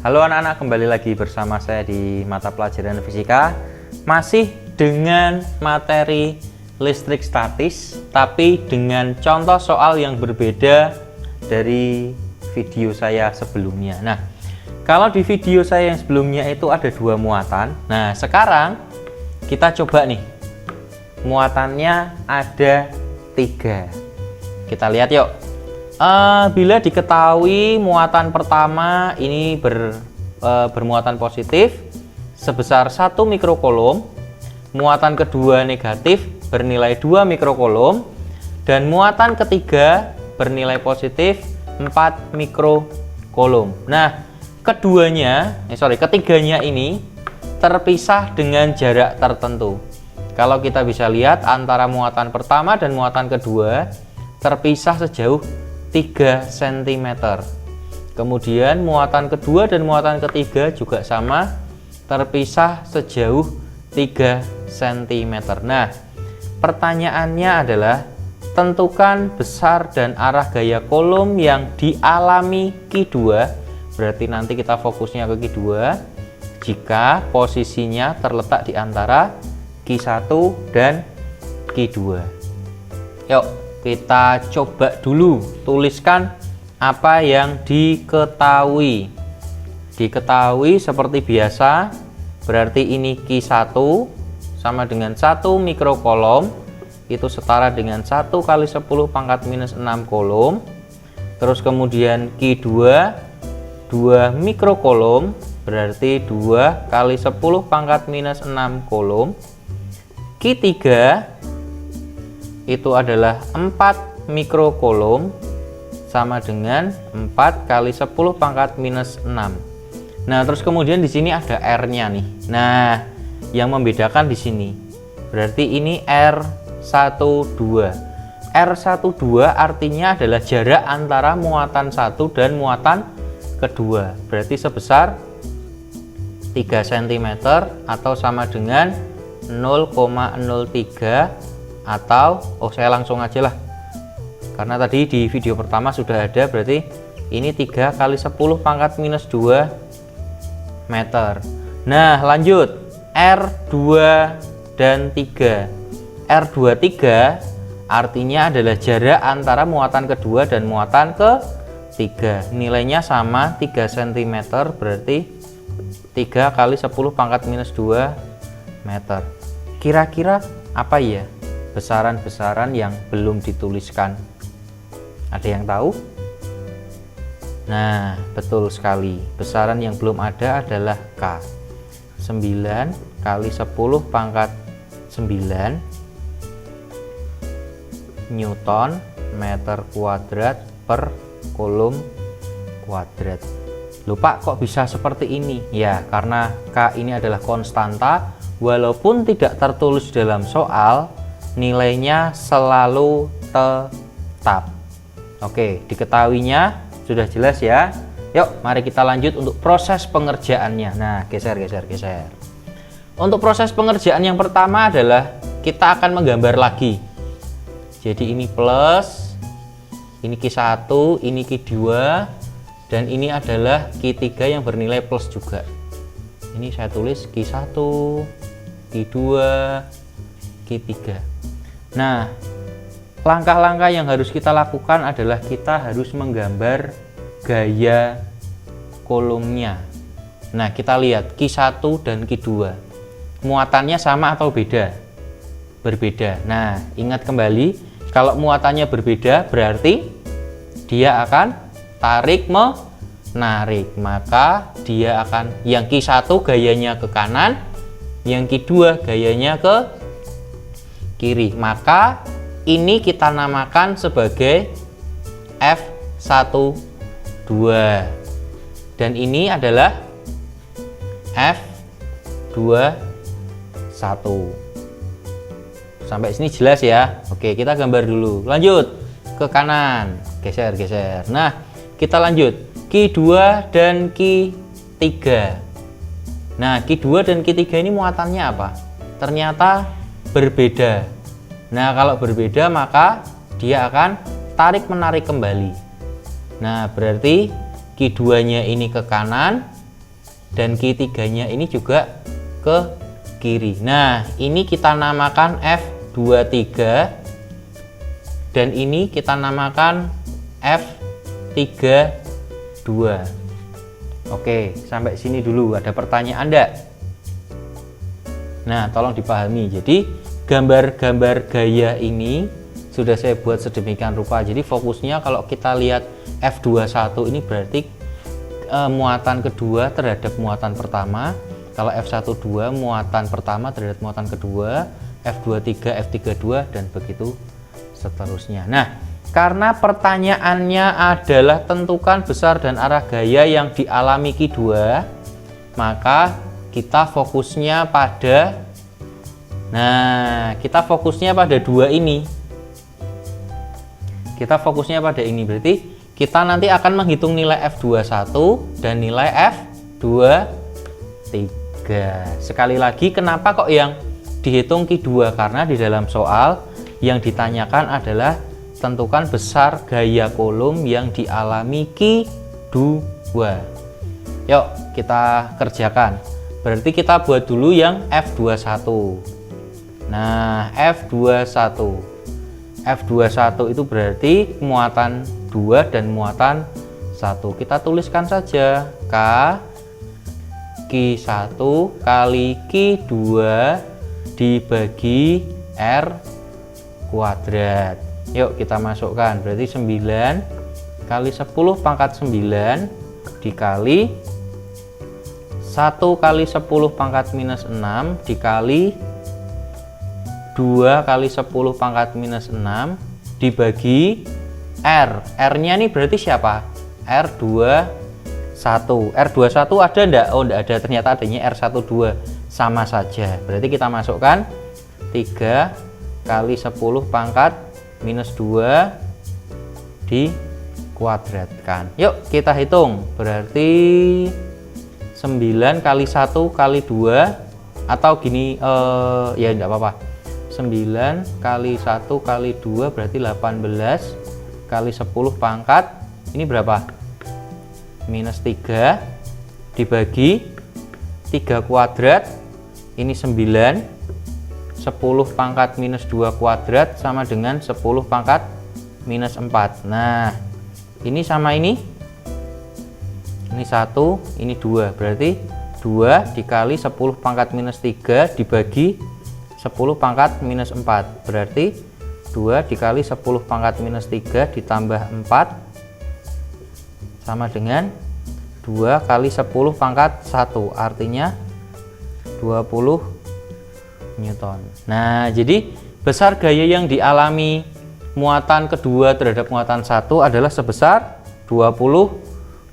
Halo anak-anak, kembali lagi bersama saya di mata pelajaran fisika. Masih dengan materi listrik statis, tapi dengan contoh soal yang berbeda dari video saya sebelumnya. Nah, kalau di video saya yang sebelumnya itu ada 2 muatan. Nah, sekarang kita coba nih, muatannya ada 3. Kita lihat yuk. Bila diketahui muatan pertama ini bermuatan positif sebesar 1 mikrokolom, muatan kedua negatif bernilai 2 mikrokolom, dan muatan ketiga bernilai positif 4 mikrokolom. Nah, ketiganya ini terpisah dengan jarak tertentu. Kalau kita bisa lihat antara muatan pertama dan muatan kedua terpisah sejauh 3 cm. Kemudian muatan kedua dan muatan ketiga juga sama, terpisah sejauh 3 cm. Nah, pertanyaannya adalah tentukan besar dan arah gaya kolom yang dialami Q2. Berarti nanti kita fokusnya ke Q2 jika posisinya terletak di antara Q1 dan Q2. Yuk, kita coba dulu tuliskan apa yang diketahui. Diketahui seperti biasa, berarti ini Q1 sama dengan 1 mikrokolom, itu setara dengan 1 kali 10 pangkat minus 6 kolom. Terus kemudian Q2 2 mikrokolom, berarti 2 kali 10 pangkat minus 6 kolom. Q3 itu adalah 4 mikrokolom sama dengan 4 kali 10 pangkat minus 6. Nah, terus kemudian di sini ada R-nya nih. Nah, yang membedakan di sini. Berarti ini R12. R12 artinya adalah jarak antara muatan 1 dan muatan kedua. Berarti sebesar 3 cm atau sama dengan 0,03 atau saya langsung aja lah, karena tadi di video pertama sudah ada, berarti ini 3 kali 10 pangkat minus 2 meter. Nah, lanjut R2 dan 3. R23 artinya adalah jarak antara muatan kedua dan muatan ketiga, nilainya sama 3 cm, berarti 3 kali 10 pangkat minus 2 meter. Kira-kira apa ya besaran-besaran yang belum dituliskan? Ada yang tahu? Nah, betul sekali. Besaran yang belum ada adalah K. 9 kali 10 pangkat 9 Newton meter kuadrat per kolom kuadrat. Loh Pak, kok bisa seperti ini? Ya, karena K ini adalah konstanta, walaupun tidak tertulis dalam soal, nilainya selalu tetap. Oke, diketahuinya sudah jelas ya. Yuk, mari kita lanjut untuk proses pengerjaannya. Nah, geser. Untuk proses pengerjaan yang pertama adalah kita akan menggambar lagi. Jadi ini plus, ini Q1, ini Q2, dan ini adalah Q3 yang bernilai plus juga. Ini saya tulis Q1, Q2, Q3. Nah, langkah-langkah yang harus kita lakukan adalah kita harus menggambar gaya kolomnya. Nah, kita lihat Q1 dan Q2. Muatannya sama atau beda? Berbeda. Nah, ingat kembali, kalau muatannya berbeda berarti dia akan tarik menarik. Maka dia akan, yang Q1 gayanya ke kanan, yang Q2 gayanya ke kiri. Maka ini kita namakan sebagai F12 dan ini adalah F21. Sampai sini jelas ya? Oke, kita gambar dulu. Lanjut ke kanan, geser. Nah, kita lanjut Q2 dan Q3. Nah, Q2 dan Q3 ini muatannya apa? Ternyata berbeda. Nah, kalau berbeda maka dia akan tarik-menarik kembali. Nah, berarti Q2-nya ini ke kanan, dan Q3-nya ini juga ke kiri. Nah, ini kita namakan F23 dan ini kita namakan F32. Oke, sampai sini dulu. Ada pertanyaan enggak? Nah, tolong dipahami. Jadi, gambar-gambar gaya ini sudah saya buat sedemikian rupa. Jadi, fokusnya kalau kita lihat F21 ini berarti muatan kedua terhadap muatan pertama. Kalau F12 muatan pertama terhadap muatan kedua, F23, F32 dan begitu seterusnya. Nah, karena pertanyaannya adalah tentukan besar dan arah gaya yang dialami Q2, maka kita fokusnya pada dua ini. Kita fokusnya pada ini, berarti kita nanti akan menghitung nilai F21 dan nilai F23. Sekali lagi, kenapa kok yang dihitung Q2? Karena di dalam soal yang ditanyakan adalah tentukan besar gaya kolom yang dialami Q2. Yuk kita kerjakan. Berarti kita buat dulu yang F21. Nah, F21 itu berarti muatan 2 dan muatan 1. Kita tuliskan saja K Q1 kali Q2 dibagi R kuadrat. Yuk kita masukkan, berarti 9 kali 10 pangkat 9 dikali 1 kali 10 pangkat minus 6 dikali 2 kali 10 pangkat minus 6 dibagi R. R-nya ini berarti siapa? R21. R21 ada enggak? Oh, enggak ada, ternyata adanya R12. Sama saja. Berarti kita masukkan 3 kali 10 pangkat minus 2 dikuadratkan. Yuk kita hitung. Berarti 9 kali 1 kali 2 atau gini ya enggak apa-apa. 9 kali 1 kali 2 berarti 18 kali 10 pangkat ini berapa? Minus 3 dibagi 3 kuadrat ini 9, 10 pangkat minus 2 kuadrat sama dengan 10 pangkat minus 4. Nah, ini sama ini 1, ini 2, berarti 2 dikali 10 pangkat minus 3 dibagi 10 pangkat minus 4, berarti 2 dikali 10 pangkat minus 3 ditambah 4 sama dengan 2 kali 10 pangkat 1, artinya 20 Newton. Nah, jadi besar gaya yang dialami muatan kedua terhadap muatan 1 adalah sebesar 20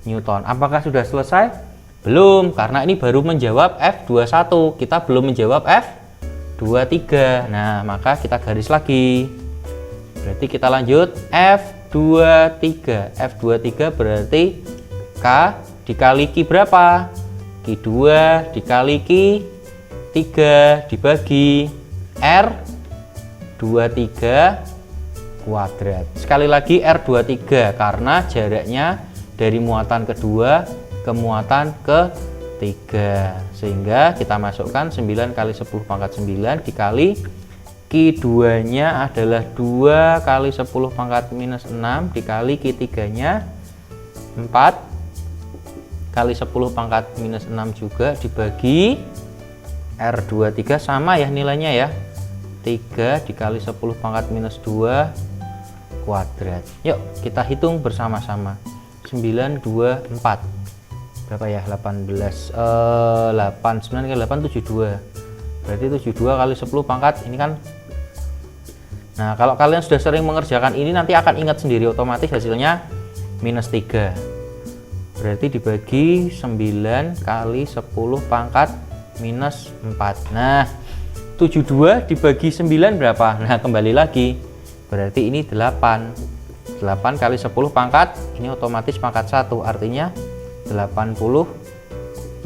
Newton. Apakah sudah selesai? Belum, karena ini baru menjawab F21. Kita belum menjawab F23. Nah, maka kita garis lagi. Berarti kita lanjut F23. F23 berarti K dikali Q berapa? Q2 dikali Q3 dibagi R23 kuadrat. Sekali lagi R23 karena jaraknya dari muatan kedua ke muatan ketiga. Sehingga kita masukkan 9 kali 10 pangkat 9 dikali Q2 nya adalah 2 kali 10 pangkat minus 6 dikali Q3 nya 4 kali 10 pangkat minus 6 juga dibagi R23 sama ya nilainya ya, 3 dikali 10 pangkat minus 2 kuadrat. Yuk kita hitung bersama-sama. 9, 2, 4 berapa ya? 18 8, 9 kali 8 72, berarti 72 kali 10 pangkat ini kan. Nah, kalau kalian sudah sering mengerjakan ini nanti akan ingat sendiri, otomatis hasilnya minus 3, berarti dibagi 9 kali 10 pangkat minus 4. Nah, 72 dibagi 9 berapa? Nah, kembali lagi, berarti ini 8 kali 10 pangkat, ini otomatis pangkat 1, artinya 80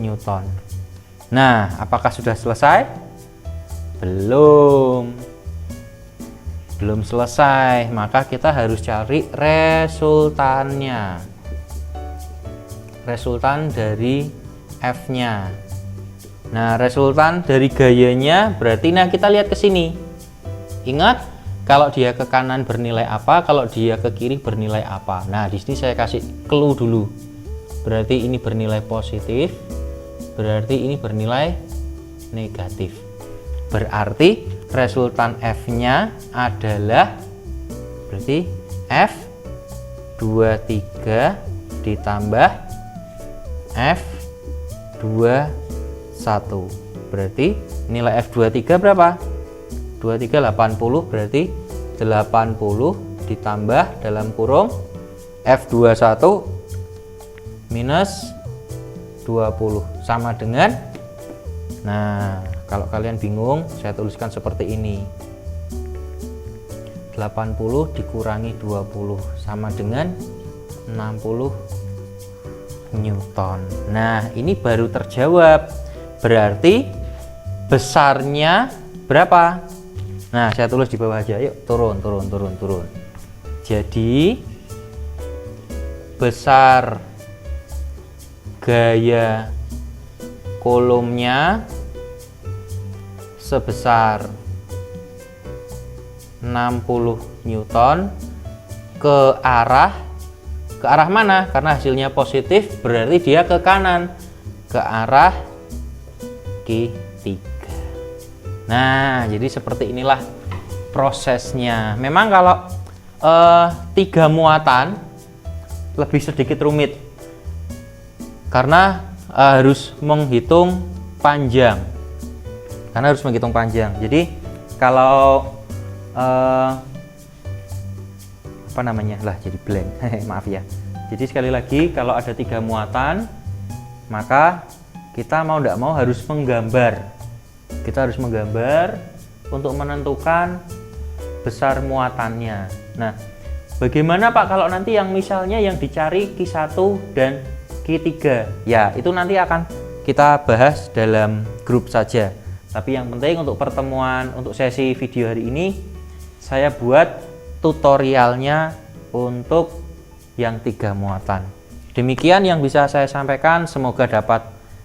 Newton. Nah, apakah sudah selesai? Belum selesai, maka kita harus cari resultannya. Resultan dari F-nya. Nah, resultan dari gayanya berarti, nah kita lihat ke sini. Ingat, kalau dia ke kanan bernilai apa, kalau dia ke kiri bernilai apa. Nah, di sini saya kasih clue dulu. Berarti ini bernilai positif, berarti ini bernilai negatif. Berarti resultan F-nya adalah berarti F23 ditambah F21. Berarti nilai F23 berapa? 23 80, berarti 80 ditambah dalam kurung F21 minus 20 sama dengan, nah kalau kalian bingung saya tuliskan seperti ini, 80 dikurangi 20 sama dengan 60 Newton. Nah, ini baru terjawab. Berarti besarnya berapa? Nah, saya tulis di bawah aja. Yuk, turun. Jadi besar gaya kolomnya sebesar 60 Newton ke arah mana? Karena hasilnya positif berarti dia ke kanan, ke arah Q3. Nah, jadi seperti inilah prosesnya. Memang kalau 3 muatan lebih sedikit rumit karena harus menghitung panjang. Jadi kalau jadi blank. Maaf ya. Jadi sekali lagi, kalau ada 3 muatan, maka kita mau tidak mau harus menggambar. Kita harus menggambar untuk menentukan besar muatannya. Nah, bagaimana Pak kalau nanti yang misalnya yang dicari Q1 dan Q3? Ya, itu nanti akan kita bahas dalam grup saja. Tapi yang penting untuk pertemuan, untuk sesi video hari ini, saya buat tutorialnya untuk yang 3 muatan. Demikian yang bisa saya sampaikan, semoga dapat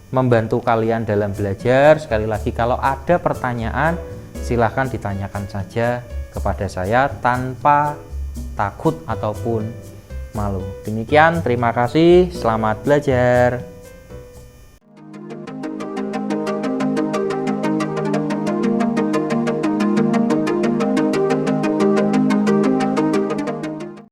membantu kalian dalam belajar. Sekali lagi, kalau ada pertanyaan silahkan ditanyakan saja kepada saya tanpa takut ataupun malu. Demikian, terima kasih, selamat belajar.